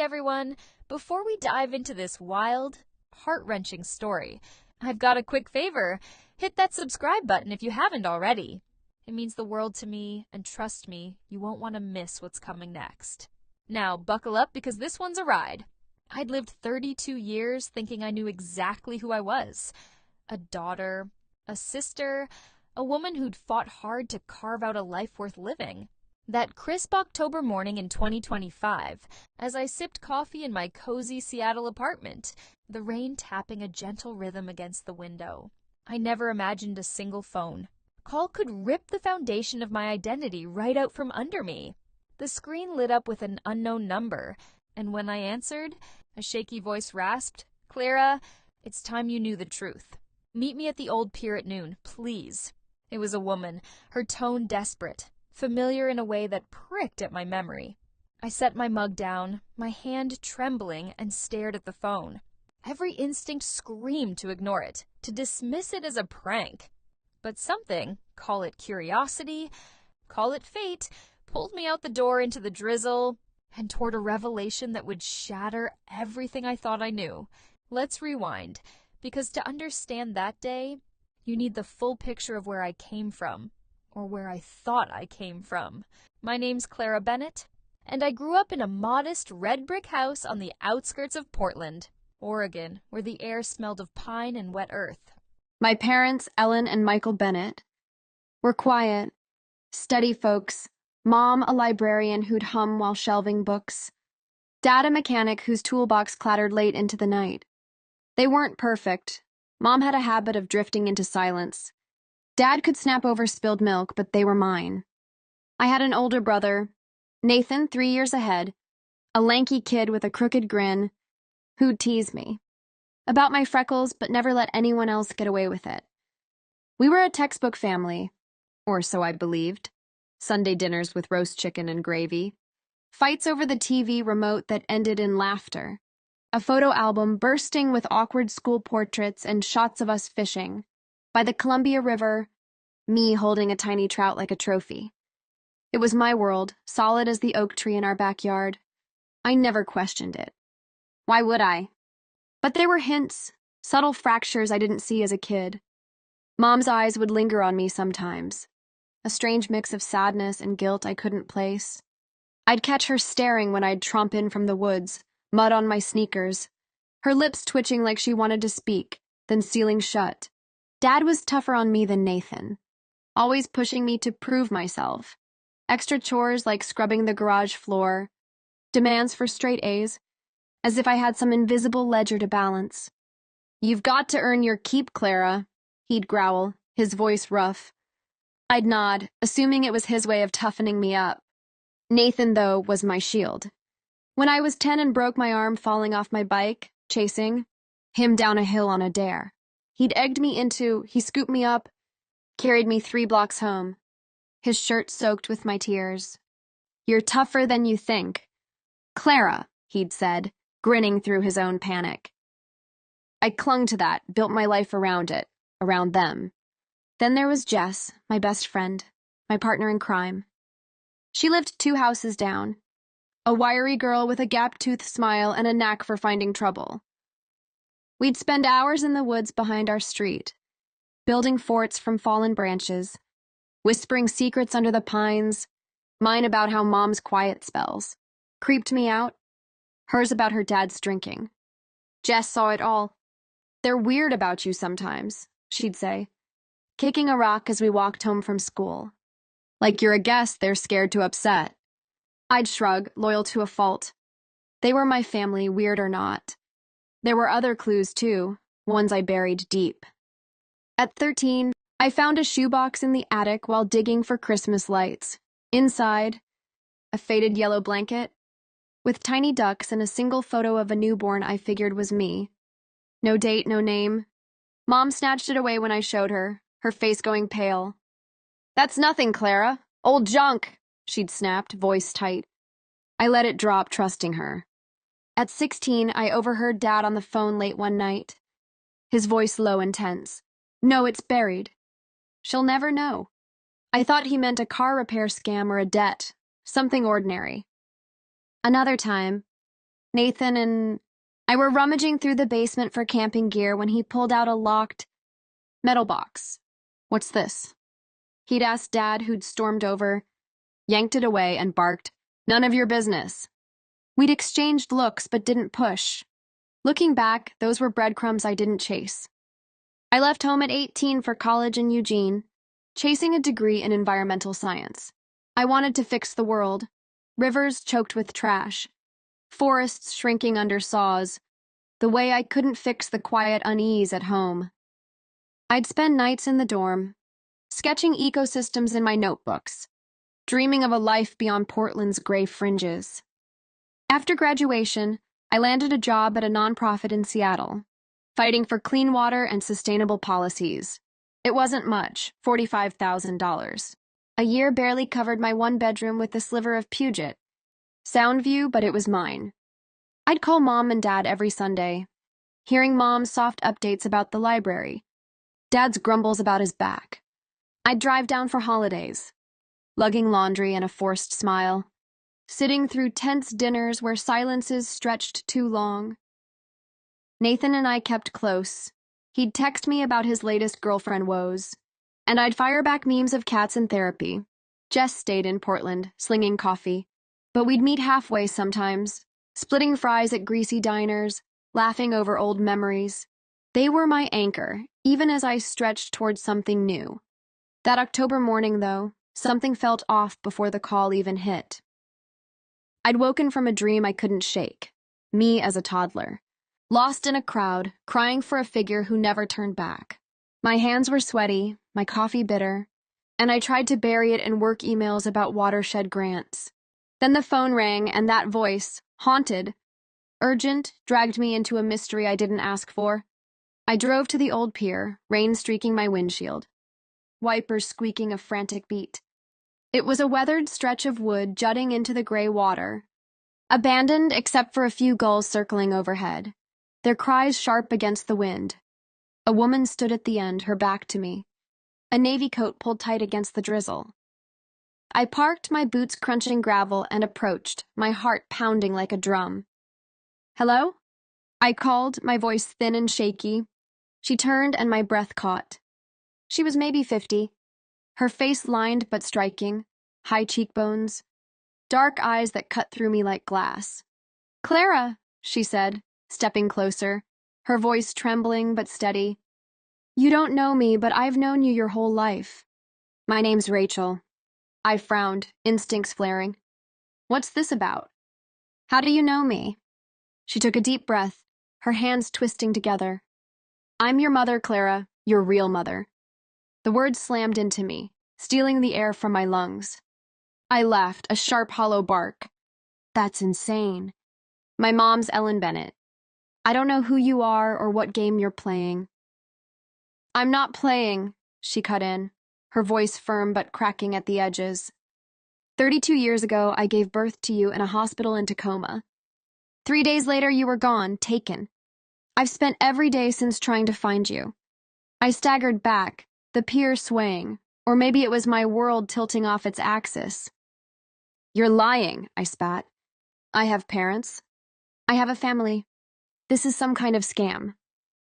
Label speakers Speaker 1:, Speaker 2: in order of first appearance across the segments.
Speaker 1: everyone! Before we dive into this wild, heart-wrenching story, I've got a quick favor. Hit that subscribe button if you haven't already. It means the world to me, and trust me, you won't want to miss what's coming next. Now, buckle up because this one's a ride. I'd lived 32 years thinking I knew exactly who I was. A daughter, a sister, a woman who'd fought hard to carve out a life worth living. That crisp October morning in 2025, as I sipped coffee in my cozy Seattle apartment, the rain tapping a gentle rhythm against the window, I never imagined a single phone call could rip the foundation of my identity right out from under me. The screen lit up with an unknown number, and when I answered, a shaky voice rasped, "Clara, it's time you knew the truth. Meet me at the old pier at noon, please." It was a woman, her tone desperate, familiar in a way that pricked at my memory. I set my mug down, my hand trembling, and stared at the phone. Every instinct screamed to ignore it, to dismiss it as a prank. But something, call it curiosity, call it fate, pulled me out the door into the drizzle and toward a revelation that would shatter everything I thought I knew. Let's rewind, because to understand that day, you need the full picture of where I came from, or where I thought I came from. My name's Clara Bennett, and I grew up in a modest red brick house on the outskirts of Portland, Oregon, where the air smelled of pine and wet earth.
Speaker 2: My parents, Ellen and Michael Bennett, were quiet, steady folks. Mom, a librarian who'd hum while shelving books. Dad, a mechanic whose toolbox clattered late into the night. They weren't perfect. Mom had a habit of drifting into silence. Dad could snap over spilled milk, but they were mine. I had an older brother, Nathan, 3 years ahead, a lanky kid with a crooked grin, who'd tease me about my freckles but never let anyone else get away with it. We were a textbook family, or so I believed. Sunday dinners with roast chicken and gravy. Fights over the TV remote that ended in laughter. A photo album bursting with awkward school portraits and shots of us fishing. By the Columbia River, me holding a tiny trout like a trophy. It was my world, solid as the oak tree in our backyard. I never questioned it. Why would I? But there were hints, subtle fractures I didn't see as a kid. Mom's eyes would linger on me sometimes, a strange mix of sadness and guilt I couldn't place. I'd catch her staring when I'd tromp in from the woods, mud on my sneakers, her lips twitching like she wanted to speak, then sealing shut. Dad was tougher on me than Nathan, always pushing me to prove myself. Extra chores like scrubbing the garage floor, demands for straight A's, as if I had some invisible ledger to balance. "You've got to earn your keep, Clara," he'd growl, his voice rough. I'd nod, assuming it was his way of toughening me up. Nathan, though, was my shield. When I was 10 and broke my arm falling off my bike, chasing him down a hill on a dare, he scooped me up, carried me 3 blocks home, his shirt soaked with my tears. "You're tougher than you think. Clara," he'd said, grinning through his own panic. I clung to that, built my life around it, around them. Then there was Jess, my best friend, my partner in crime. She lived 2 houses down, a wiry girl with a gap-toothed smile and a knack for finding trouble. We'd spend hours in the woods behind our street, building forts from fallen branches, whispering secrets under the pines, mine about how Mom's quiet spells creeped me out, hers about her dad's drinking. Jess saw it all. "They're weird about you sometimes," she'd say, kicking a rock as we walked home from school. "Like you're a guest they're scared to upset." I'd shrug, loyal to a fault. They were my family, weird or not. There were other clues, too, ones I buried deep. At 13, I found a shoebox in the attic while digging for Christmas lights. Inside, a faded yellow blanket, with tiny ducks and a single photo of a newborn I figured was me. No date, no name. Mom snatched it away when I showed her, her face going pale. "That's nothing, Clara. Old junk," she'd snapped, voice tight. I let it drop, trusting her. At 16, I overheard Dad on the phone late one night, his voice low and tense. "No, it's buried. She'll never know." I thought he meant a car repair scam or a debt, something ordinary. Another time, Nathan and I were rummaging through the basement for camping gear when he pulled out a locked metal box. "What's this?" He'd asked Dad, who'd stormed over, yanked it away, and barked, "None of your business." We'd exchanged looks but didn't push. Looking back, those were breadcrumbs I didn't chase. I left home at 18 for college in Eugene, chasing a degree in environmental science. I wanted to fix the world. Rivers choked with trash, forests shrinking under saws, the way I couldn't fix the quiet unease at home. I'd spend nights in the dorm, sketching ecosystems in my notebooks, dreaming of a life beyond Portland's gray fringes. After graduation, I landed a job at a nonprofit in Seattle, fighting for clean water and sustainable policies. It wasn't much, $45,000. A year barely covered my one bedroom with a sliver of Puget. Sound view, but it was mine. I'd call Mom and Dad every Sunday, hearing Mom's soft updates about the library, Dad's grumbles about his back. I'd drive down for holidays, lugging laundry and a forced smile, sitting through tense dinners where silences stretched too long. Nathan and I kept close. He'd text me about his latest girlfriend woes, and I'd fire back memes of cats in therapy. Jess stayed in Portland, slinging coffee, but we'd meet halfway sometimes, splitting fries at greasy diners, laughing over old memories. They were my anchor, even as I stretched towards something new. That October morning, though, something felt off before the call even hit. I'd woken from a dream I couldn't shake, me as a toddler, lost in a crowd, crying for a figure who never turned back. My hands were sweaty, my coffee bitter, and I tried to bury it in work emails about watershed grants. Then the phone rang, and that voice, haunted, urgent, dragged me into a mystery I didn't ask for. I drove to the old pier, rain streaking my windshield, wipers squeaking a frantic beat. It was a weathered stretch of wood jutting into the gray water, abandoned except for a few gulls circling overhead, their cries sharp against the wind. A woman stood at the end, her back to me, a navy coat pulled tight against the drizzle. I parked, my boots crunching gravel, and approached, my heart pounding like a drum. "Hello?" I called, my voice thin and shaky. She turned and my breath caught. She was maybe 50, her face lined but striking, high cheekbones, dark eyes that cut through me like glass. "Clara," she said, stepping closer, her voice trembling but steady. "You don't know me, but I've known you your whole life." "My name's Rachel." I frowned, instincts flaring. "What's this about?" "How do you know me?" She took a deep breath, her hands twisting together. "I'm your mother, Clara, your real mother." The words slammed into me, stealing the air from my lungs. I laughed, a sharp, hollow bark. "That's insane. My mom's Ellen Bennett. I don't know who you are or what game you're playing." "I'm not playing," she cut in, her voice firm but cracking at the edges. 32 years ago, I gave birth to you in a hospital in Tacoma. 3 days later, you were gone, taken. I've spent every day since trying to find you." I staggered back, the pier swaying, or maybe it was my world tilting off its axis. "You're lying," I spat. "I have parents. I have a family. This is some kind of scam."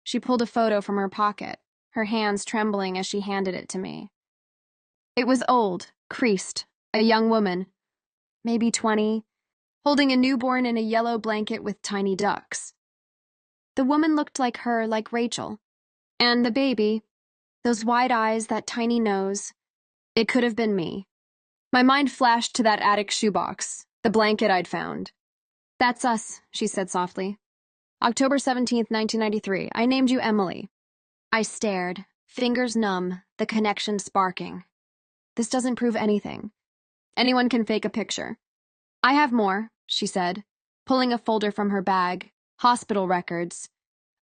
Speaker 2: She pulled a photo from her pocket, her hands trembling as she handed it to me. It was old, creased, a young woman, maybe 20, holding a newborn in a yellow blanket with tiny ducks. The woman looked like her, like Rachel. And the baby, those wide eyes, that tiny nose, it could have been me. My mind flashed to that attic shoebox, the blanket I'd found. "That's us," she said softly. "October 17th, 1993. I named you Emily." I stared, fingers numb, the connection sparking. This doesn't prove anything. Anyone can fake a picture. "I have more," she said, pulling a folder from her bag. Hospital records.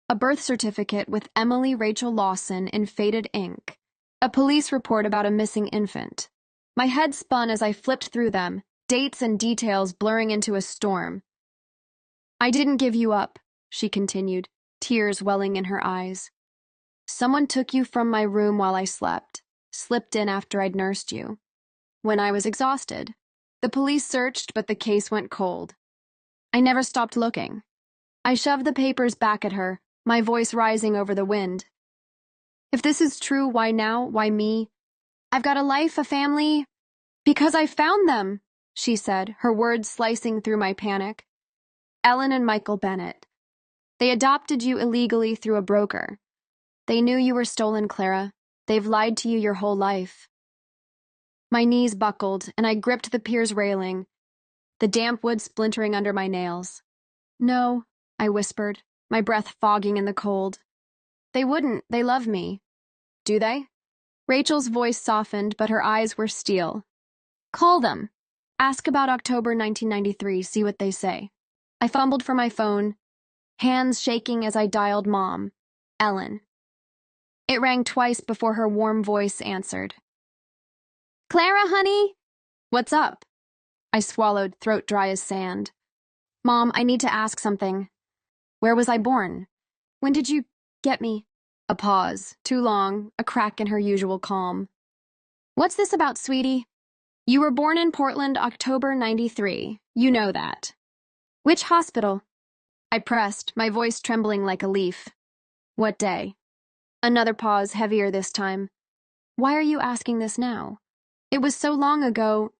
Speaker 2: A birth certificate with Emily Rachel Lawson in faded ink. A police report about a missing infant. My head spun as I flipped through them, dates and details blurring into a storm. "I didn't give you up," she continued, tears welling in her eyes. "Someone took you from my room while I slept, slipped in after I'd nursed you. When I was exhausted. The police searched, but the case went cold. I never stopped looking. I shoved the papers back at her, my voice rising over the wind. If this is true, why now? Why me? I've got a life, a family. Because I found them, she said, her words slicing through my panic. Ellen and Michael Bennett. They adopted you illegally through a broker. They knew you were stolen, Clara. They've lied to you your whole life. My knees buckled, and I gripped the pier's railing, the damp wood splintering under my nails. No, I whispered, my breath fogging in the cold. They wouldn't. They love me. Do they? Rachel's voice softened, but her eyes were steel. Call them. Ask about October 1993, see what they say. I fumbled for my phone, hands shaking as I dialed Mom, Ellen. It rang twice before her warm voice answered. Clara, honey? What's up? I swallowed, throat dry as sand. Mom, I need to ask something. Where was I born? When did you get me? A pause, too long, a crack in her usual calm. What's this about, sweetie? You were born in Portland, October 93. You know that. Which hospital? I pressed, my voice trembling like a leaf. What day? Another pause, heavier this time. Why are you asking this now? It was so long ago.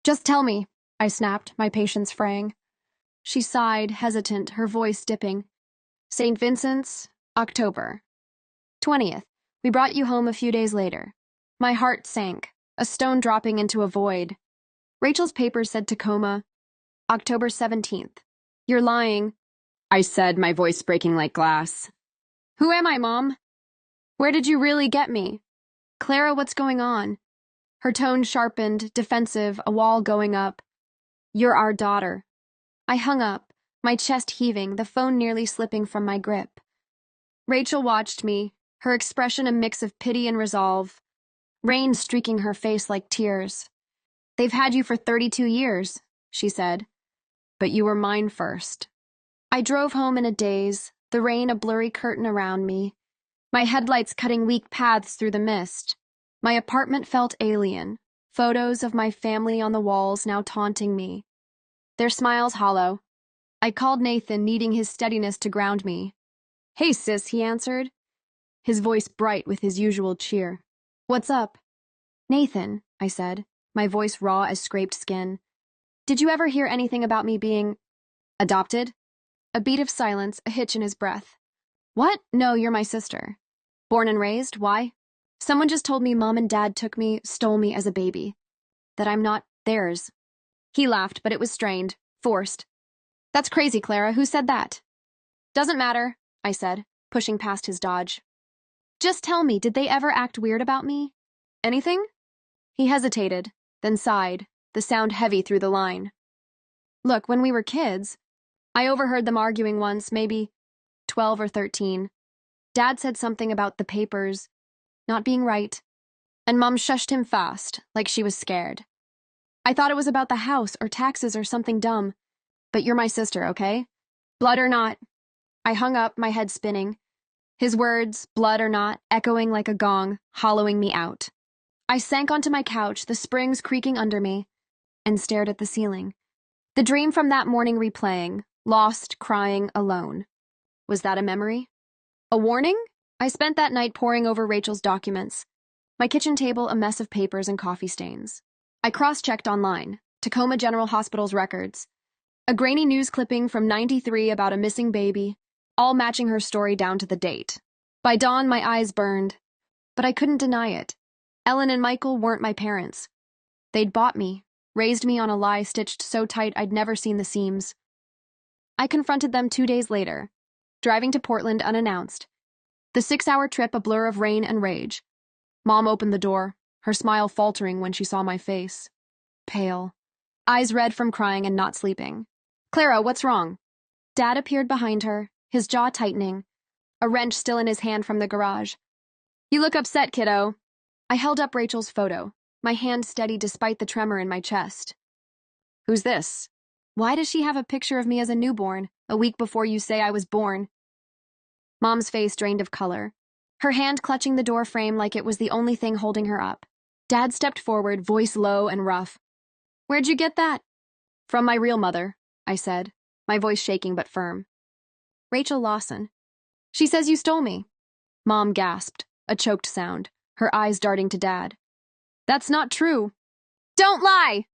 Speaker 2: Just tell me, I snapped, my patience fraying. She sighed, hesitant, her voice dipping. St. Vincent's, October 20th. We brought you home a few days later. My heart sank, a stone dropping into a void. Rachel's papers said Tacoma, October 17th. You're lying, I said, my voice breaking like glass. Who am I, Mom? Where did you really get me? Clara, what's going on? Her tone sharpened, defensive, a wall going up. You're our daughter. I hung up, my chest heaving, the phone nearly slipping from my grip. Rachel watched me, her expression a mix of pity and resolve, rain streaking her face like tears. They've had you for 32 years, she said. But you were mine first. I drove home in a daze, the rain a blurry curtain around me, my headlights cutting weak paths through the mist. My apartment felt alien, photos of my family on the walls now taunting me. Their smiles hollow. I called Nathan, needing his steadiness to ground me. Hey, sis, he answered, his voice bright with his usual cheer. What's up? Nathan, I said, my voice raw as scraped skin. Did you ever hear anything about me being adopted? A beat of silence, a hitch in his breath. What? No, you're my sister. Born and raised? Why? Someone just told me Mom and Dad took me, stole me as a baby. That I'm not theirs. He laughed, but it was strained, forced. That's crazy, Clara. Who said that? Doesn't matter, I said, pushing past his dodge. Just tell me, did they ever act weird about me? Anything? He hesitated, then sighed, the sound heavy through the line. Look, when we were kids, I overheard them arguing once, maybe 12 or 13. Dad said something about the papers not being right, and Mom shushed him fast, like she was scared. I thought it was about the house or taxes or something dumb. But you're my sister, okay? Blood or not. I hung up, my head spinning. His words, blood or not, echoing like a gong, hollowing me out. I sank onto my couch, the springs creaking under me, and stared at the ceiling. The dream from that morning replaying, lost, crying, alone. Was that a memory? A warning? I spent that night poring over Rachel's documents. My kitchen table a mess of papers and coffee stains. I cross-checked online, Tacoma General Hospital's records. A grainy news clipping from '93 about a missing baby, all matching her story down to the date. By dawn, my eyes burned. But I couldn't deny it. Ellen and Michael weren't my parents. They'd bought me, raised me on a lie stitched so tight I'd never seen the seams. I confronted them 2 days later, driving to Portland unannounced. The 6-hour trip a blur of rain and rage. Mom opened the door, her smile faltering when she saw my face. Pale. Eyes red from crying and not sleeping. Clara, what's wrong? Dad appeared behind her, his jaw tightening, a wrench still in his hand from the garage. You look upset, kiddo. I held up Rachel's photo, my hand steady despite the tremor in my chest. Who's this? Why does she have a picture of me as a newborn, a week before you say I was born? Mom's face drained of color, her hand clutching the door frame like it was the only thing holding her up. Dad stepped forward, voice low and rough. Where'd you get that? From my real mother, I said. my voice shaking but firm. Rachel Lawson. She says you stole me. Mom gasped, a choked sound, her eyes darting to Dad. That's not true. Don't lie!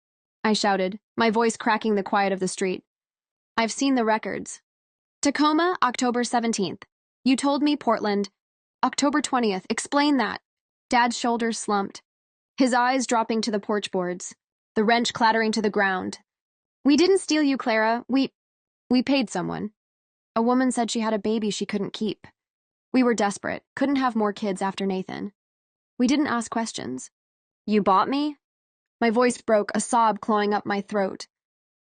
Speaker 2: I shouted, my voice cracking the quiet of the street. I've seen the records. Tacoma, October 17th. You told me Portland. October 20th. Explain that. Dad's shoulders slumped, his eyes dropping to the porch boards, the wrench clattering to the ground. We didn't steal you, Clara. We paid someone. A woman said she had a baby she couldn't keep. We were desperate, couldn't have more kids after Nathan. We didn't ask questions. You bought me? My voice broke, a sob clawing up my throat.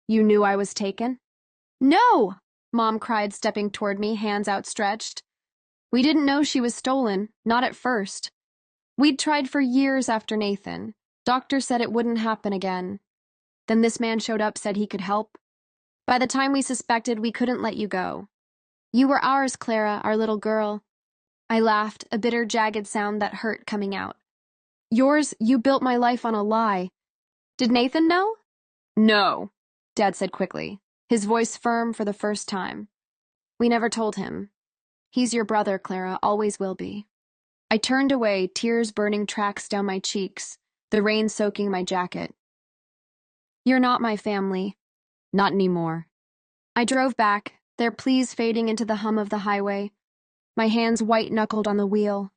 Speaker 2: You knew I was taken? No! Mom cried, stepping toward me, hands outstretched. We didn't know she was stolen, not at first. We'd tried for years after Nathan. Doctor said it wouldn't happen again. Then this man showed up, said he could help. By the time we suspected, we couldn't let you go. You were ours, Clara, our little girl. I laughed, a bitter, jagged sound that hurt coming out. Yours, you built my life on a lie. Did Nathan know? No, Dad said quickly, his voice firm for the first time. We never told him. He's your brother, Clara, always will be. I turned away, tears burning tracks down my cheeks, the rain soaking my jacket. You're not my family. Not anymore. I drove back, their pleas fading into the hum of the highway, my hands white-knuckled on the wheel.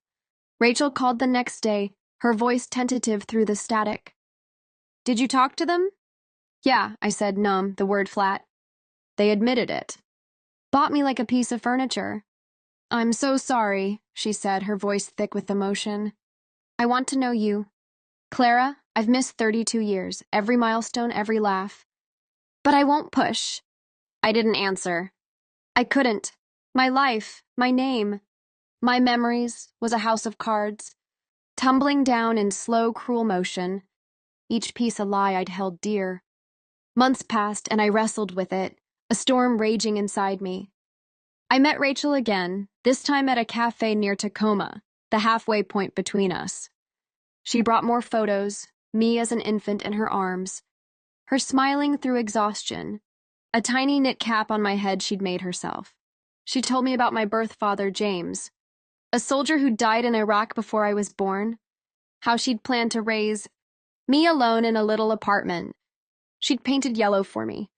Speaker 2: Rachel called the next day, her voice tentative through the static. Did you talk to them? Yeah, I said, numb, the word flat. They admitted it. Bought me like a piece of furniture. I'm so sorry, she said, her voice thick with emotion. I want to know you. Clara, I've missed 32 years, every milestone, every laugh. But I won't push. I didn't answer. I couldn't. My life, my name, my memories was a house of cards, tumbling down in slow, cruel motion, each piece a lie I'd held dear. Months passed and I wrestled with it, a storm raging inside me. I met Rachel again, this time at a cafe near Tacoma, the halfway point between us. She brought more photos, me as an infant in her arms, her smiling through exhaustion, a tiny knit cap on my head she'd made herself. She told me about my birth father, James, a soldier who died in Iraq before I was born, how she'd planned to raise me alone in a little apartment. She'd painted yellow for me.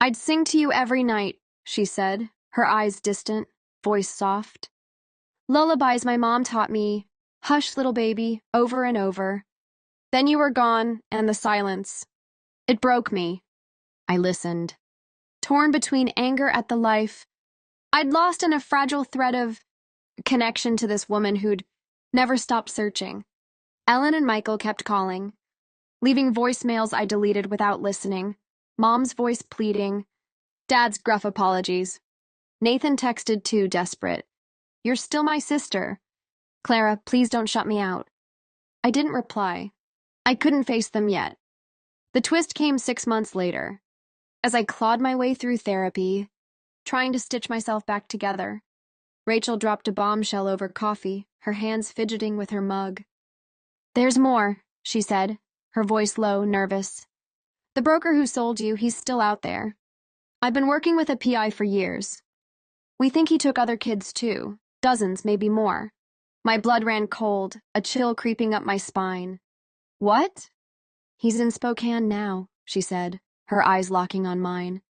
Speaker 2: I'd sing to you every night, she said, her eyes distant, voice soft. Lullabies my mom taught me, hush little baby, over and over. Then you were gone, and the silence. It broke me. I listened, torn between anger at the life I'd lost and a fragile thread of connection to this woman who'd never stopped searching. Ellen and Michael kept calling, leaving voicemails I deleted without listening, Mom's voice pleading, Dad's gruff apologies. Nathan texted too, desperate. You're still my sister. Clara, please don't shut me out. I didn't reply. I couldn't face them yet. The twist came 6 months later. As I clawed my way through therapy, trying to stitch myself back together, Rachel dropped a bombshell over coffee, her hands fidgeting with her mug. There's more, she said, her voice low, nervous. The broker who sold you, he's still out there. I've been working with a PI for years. We think he took other kids too, dozens, maybe more. My blood ran cold, a chill creeping up my spine. What? He's in Spokane now, she said, her eyes locking on mine.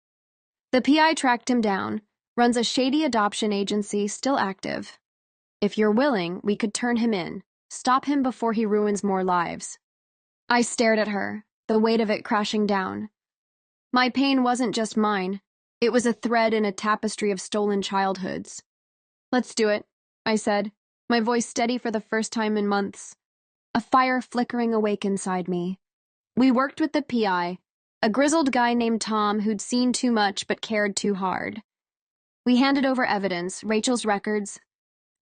Speaker 2: The PI tracked him down, runs a shady adoption agency still active. If you're willing, we could turn him in, stop him before he ruins more lives. I stared at her, the weight of it crashing down. My pain wasn't just mine. It was a thread in a tapestry of stolen childhoods. Let's do it, I said, my voice steady for the first time in months, a fire flickering awake inside me. We worked with the PI, a grizzled guy named Tom who'd seen too much but cared too hard. We handed over evidence, Rachel's records,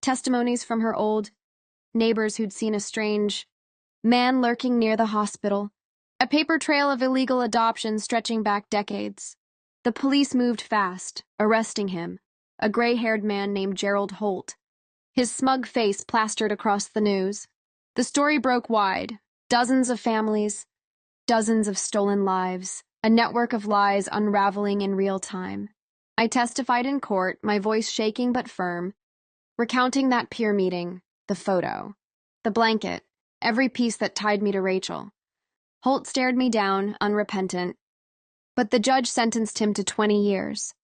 Speaker 2: testimonies from her old neighbors who'd seen a strange man lurking near the hospital, a paper trail of illegal adoption stretching back decades. The police moved fast, arresting him, a gray-haired man named Gerald Holt, his smug face plastered across the news. The story broke wide, dozens of families, dozens of stolen lives, a network of lies unraveling in real time. I testified in court, my voice shaking but firm, recounting that peer meeting, the photo, the blanket, every piece that tied me to Rachel. Holt stared me down, unrepentant, but the judge sentenced him to 20 years.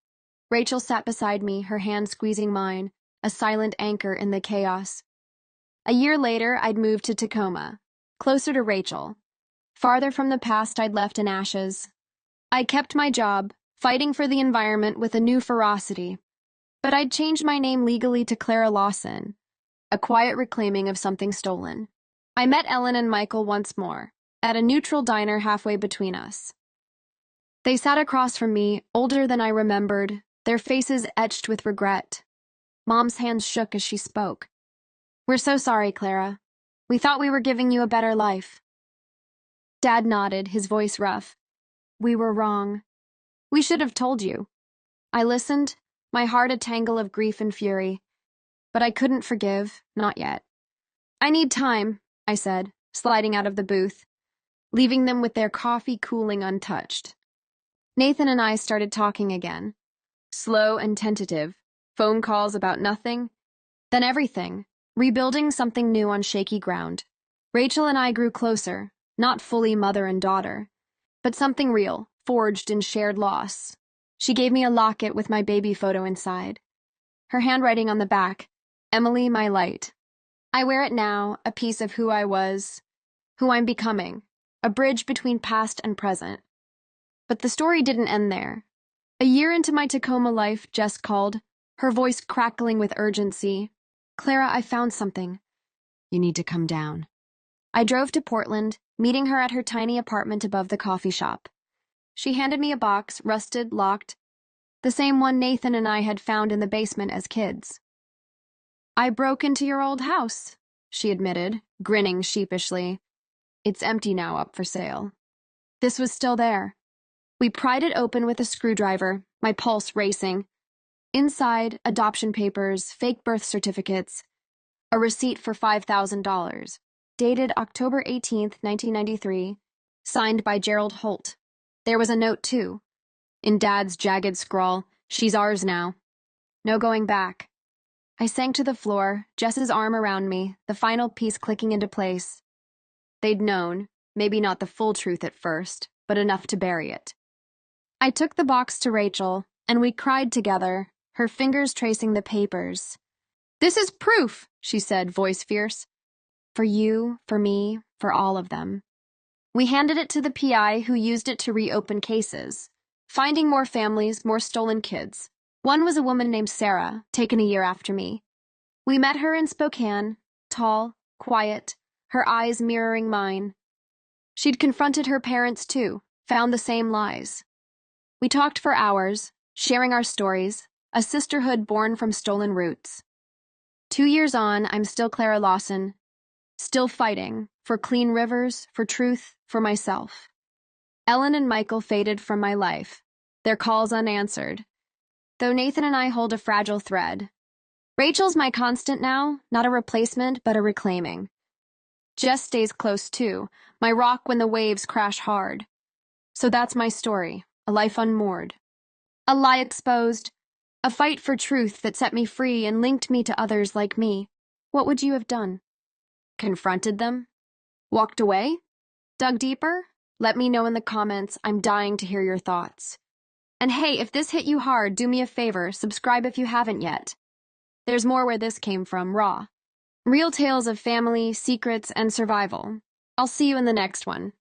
Speaker 2: Rachel sat beside me, her hand squeezing mine, a silent anchor in the chaos. A year later, I'd moved to Tacoma, closer to Rachel, farther from the past I'd left in ashes. I kept my job, fighting for the environment with a new ferocity, but I'd changed my name legally to Clara Lawson, a quiet reclaiming of something stolen. I met Ellen and Michael once more, at a neutral diner halfway between us. They sat across from me, older than I remembered, their faces etched with regret. Mom's hands shook as she spoke. "We're so sorry, Clara. We thought we were giving you a better life." Dad nodded, his voice rough. "We were wrong. We should have told you." I listened, my heart a tangle of grief and fury. But I couldn't forgive, not yet. "I need time," I said, sliding out of the booth, leaving them with their coffee cooling untouched. Nathan and I started talking again. Slow and tentative, phone calls about nothing, then everything, rebuilding something new on shaky ground. Rachel and I grew closer, not fully mother and daughter, but something real, forged in shared loss. She gave me a locket with my baby photo inside. Her handwriting on the back, "Emily, my light." I wear it now, a piece of who I was, who I'm becoming, a bridge between past and present. But the story didn't end there. A year into my Tacoma life, Jess called, her voice crackling with urgency. "Clara, I found something. You need to come down." I drove to Portland, meeting her at her tiny apartment above the coffee shop. She handed me a box, rusted, locked, the same one Nathan and I had found in the basement as kids. "I broke into your old house," she admitted, grinning sheepishly. "It's empty now, up for sale." This was still there. We pried it open with a screwdriver, my pulse racing. Inside, adoption papers, fake birth certificates, a receipt for $5,000, dated October 18th, 1993, signed by Gerald Holt. There was a note, too. In Dad's jagged scrawl, "She's ours now. No going back." I sank to the floor, Jess's arm around me, the final piece clicking into place. They'd known, maybe not the full truth at first, but enough to bury it. I took the box to Rachel, and we cried together, her fingers tracing the papers. "This is proof," she said, voice fierce. "For you, for me, for all of them." We handed it to the PI who used it to reopen cases, finding more families, more stolen kids. One was a woman named Sarah, taken a year after me. We met her in Spokane, tall, quiet, her eyes mirroring mine. She'd confronted her parents too, found the same lies. We talked for hours, sharing our stories, a sisterhood born from stolen roots. 2 years on, I'm still Clara Lawson, still fighting for clean rivers, for truth, for myself. Ellen and Michael faded from my life, their calls unanswered, though Nathan and I hold a fragile thread. Rachel's my constant now, not a replacement, but a reclaiming. Jess stays close too, my rock when the waves crash hard. So that's my story, a life unmoored. A lie exposed, a fight for truth that set me free and linked me to others like me. What would you have done? Confronted them? Walked away? Dug deeper? Let me know in the comments. I'm dying to hear your thoughts. And hey, if this hit you hard, do me a favor, subscribe if you haven't yet. There's more where this came from, raw. Real tales of family, secrets, and survival. I'll see you in the next one.